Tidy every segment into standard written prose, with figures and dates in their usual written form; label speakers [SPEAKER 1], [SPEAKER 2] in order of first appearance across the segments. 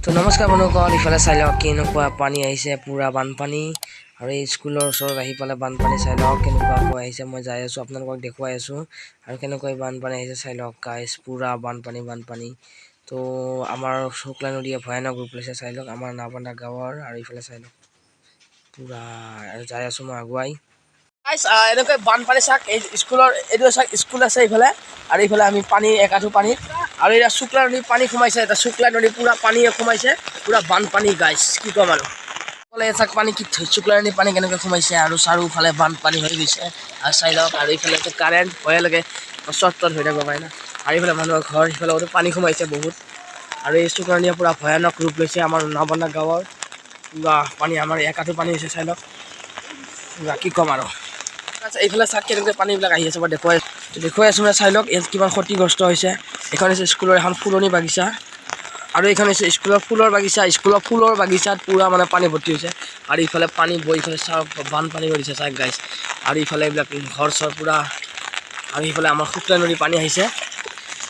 [SPEAKER 1] তো নমস্কাৰ বন্ধুসকল, ইফালে চাই লওক কেনেকুৱা পানী আহিছে, পুৰা বানপানী। আৰু এই স্কুলৰ ওচৰত আহি পেলাই বানপানী চাই লওক কেনেকুৱাকৈ আহিছে। মই যাই আছোঁ, আপোনালোকক দেখুৱাই আছোঁ আৰু কেনেকৈ বানপানী আহিছে চাই লওক গাইজ, পুৰা বানপানী। তো আমাৰ শুক্লা নদীয়ে ভয়ানক ৰূপ লৈছে চাই লওক আমাৰ নাবান্ধা গাঁৱৰ। আৰু ইফালে চাই লওক পুৰা যাই আছোঁ মই আগুৱাই। এনেকৈ বানপানী চাওক, এই স্কুলৰ এইটো চাওক স্কুল আছে ইফালে, আৰু ইফালে আমি পানী একাঠু পানীত। আৰু এতিয়া শুক্লা নদীৰ পানী সোমাইছে, এটা শুক্লা নদীৰ পুৰা পানী সোমাইছে, পুৰা বানপানী গাইজ, কি ক'ম আৰু চাওক পানী কি শুক্লা নদীৰ পানী কেনেকৈ সোমাইছে আৰু চাৰিওফালে বানপানী হৈ গৈছে। আৰু চাই লওক, আৰু ইফালে কাৰেণ্ট ভয়ে লাগে, শ্বৰ্ট হৈ থাকিব পাৰে না। আৰু ইফালে মানুহৰ ঘৰ সিফালে পানী সোমাইছে বহুত। আৰু এই শুক্লা নদীয়ে পুৰা ভয়ানক ৰূপ লৈছে আমাৰ নাবান্ধা গাঁৱৰ। পুৰা পানী আমাৰ একাঠু পানী হৈছে চাই লওক, পুৰা কি ক'ম আৰু। এইফালে চাওক কেনেকৈ পানীবিলাক আহি আছে, মই দেখুৱাই আছোঁ মানে চাই লওক ইয়াত কিমান ক্ষতিগ্ৰস্ত হৈছে। এইখন হৈছে স্কুলৰ এখন ফুলনি বাগিচা, আৰু এইখন হৈছে স্কুলৰ ফুলৰ বাগিচা। স্কুলৰ ফুলৰ বাগিচাত পুৰা মানে পানী ভৰ্তি হৈছে। আৰু ইফালে পানী বৈ ইফালে চাওক বানপানী কৰিছে চাওক গাইজ। আৰু ইফালে এইবিলাক ঘৰ চৰ পুৰা, আৰু ইফালে আমাৰ শুক্লা নদীৰ পানী আহিছে।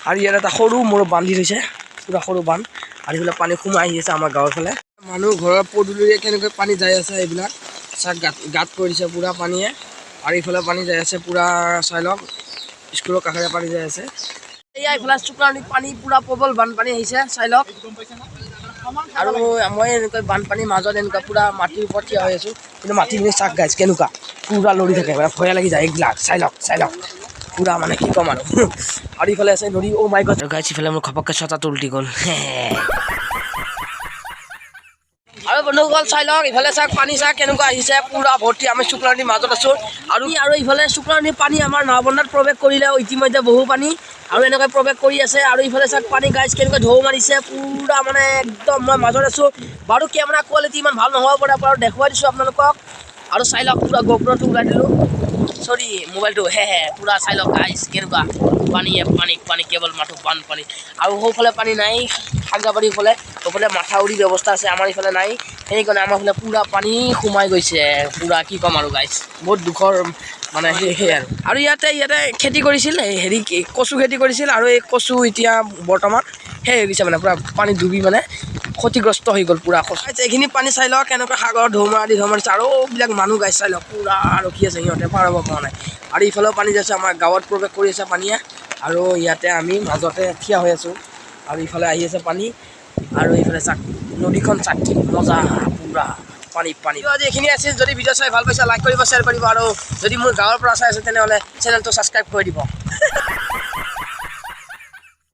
[SPEAKER 1] আৰু ইয়াত এটা সৰু মোৰ বান্ধি থৈছে, পুৰা সৰু বান্ধ। আৰু এইফালে পানী সোমাই আহি আছে আমাৰ গাঁৱৰ ফালে। মানুহ ঘৰৰ পদূলিৰে কেনেকৈ পানী যাই আছে, এইবিলাক চাওক গাঁত কৰিছে পুৰা পানীয়ে। আৰু ইফালে পানী যাই আছে পুৰা চাই লওক, স্কুলৰ কাষেৰে পানী যাই আছে। এয়া ইফালে শুক্লা নদীত পানী পুৰা প্ৰবল বানপানী আহিছে চাই লওক। আৰু মই এনেকৈ বানপানীৰ মাজত এনেকুৱা পুৰা মাটিৰ ওপৰত থিয় হৈ আছোঁ, কিন্তু মাটিখিনি চাওক গাইজ কেনেকুৱা পুৰা লৰি থাকে, মানে ভয় লাগি যায় এইবিলাক চাই লওক পুৰা মানে কি ক'ম আৰু। আৰু ইফালে আছে নদী, অ' মাই গড গাইজ, ইফালে মোৰ ঘপককৈ ছটাটো উল্টি গ'ল। আৰু বন্ধুসকল চাই লওক ইফালে চাওক পানী চাওক কেনেকুৱা আহিছে, পুৰা ভৰ্তি। আমি শুক্লা নদীৰ মাজত আছোঁ, আৰু ইফালে শুক্লা নদীৰ পানী আমাৰ নাওবন্ধাত প্ৰৱেশ কৰিলে ইতিমধ্যে বহু পানী, আৰু এনেকৈ প্ৰৱেশ কৰি আছে। আৰু ইফালে চাওক পানী গাইজ কেনেকৈ ঢৌ মাৰিছে, পুৰা মানে একদম মই মাজত আছোঁ। বাৰু কেমেৰা কোৱালিটি ইমান ভাল নহ'ব পাৰে, বাৰু দেখুৱাই দিছোঁ আপোনালোকক। আৰু চাই লওক পুৰা গোপ্ৰটো ওলাই দিলোঁ, চৰি মোবাইলটো, পুৰা চাই লওক গাইজ কেনেকুৱা পানী কেৱল মাথো বানপানী। আৰু সৌফালে পানী নাই, সাগৰাবাৰীৰ সেইফালে মাথাউৰি ব্যৱস্থা আছে, আমাৰ ইফালে নাই। সেইকাৰণে আমাৰ ফালে পুৰা পানী সোমাই গৈছে, পুৰা কি ক'ম আৰু গাইজ, বহুত দুখৰ মানে সেয়াই আৰু ইয়াতে খেতি কৰিছিল, হেৰি কচু খেতি কৰিছিল। আৰু এই কচু এতিয়া বৰ্তমান হৈ গৈছে, মানে পুৰা পানী ডুবি মানে ক্ষতিগ্ৰস্ত হৈ গ'ল পুৰা। এইখিনি পানী চাই লওক কেনেকৈ সাগৰৰ ঢৌ মাৰিছে। আৰু এইবিলাক মানুহ গাইজ চাই লওক পুৰা ৰখি আছে, সিহঁতে পাৰ হ'ব পৰা নাই। আৰু ইফালেও পানী যাইছে, আমাৰ গাঁৱত প্ৰৱেশ কৰি আছে পানীয়ে। আৰু ইয়াতে আমি মাজতে থিয় হৈ আছোঁ, আৰু ইফালে আহি আছে পানী। আৰু এইফালে চাওক নদীখন চাওক কি মজা, পুৰা পানী। আজি এইখিনি আছিল, যদি ভিডিঅ' চাই ভাল পাইছে লাইক কৰিব, শ্বেয়াৰ কৰিব। আৰু যদি মোৰ গাঁৱৰ পৰা চাই আছে তেনেহ'লে চেনেলটো ছাবস্ক্ৰাইব কৰি দিব।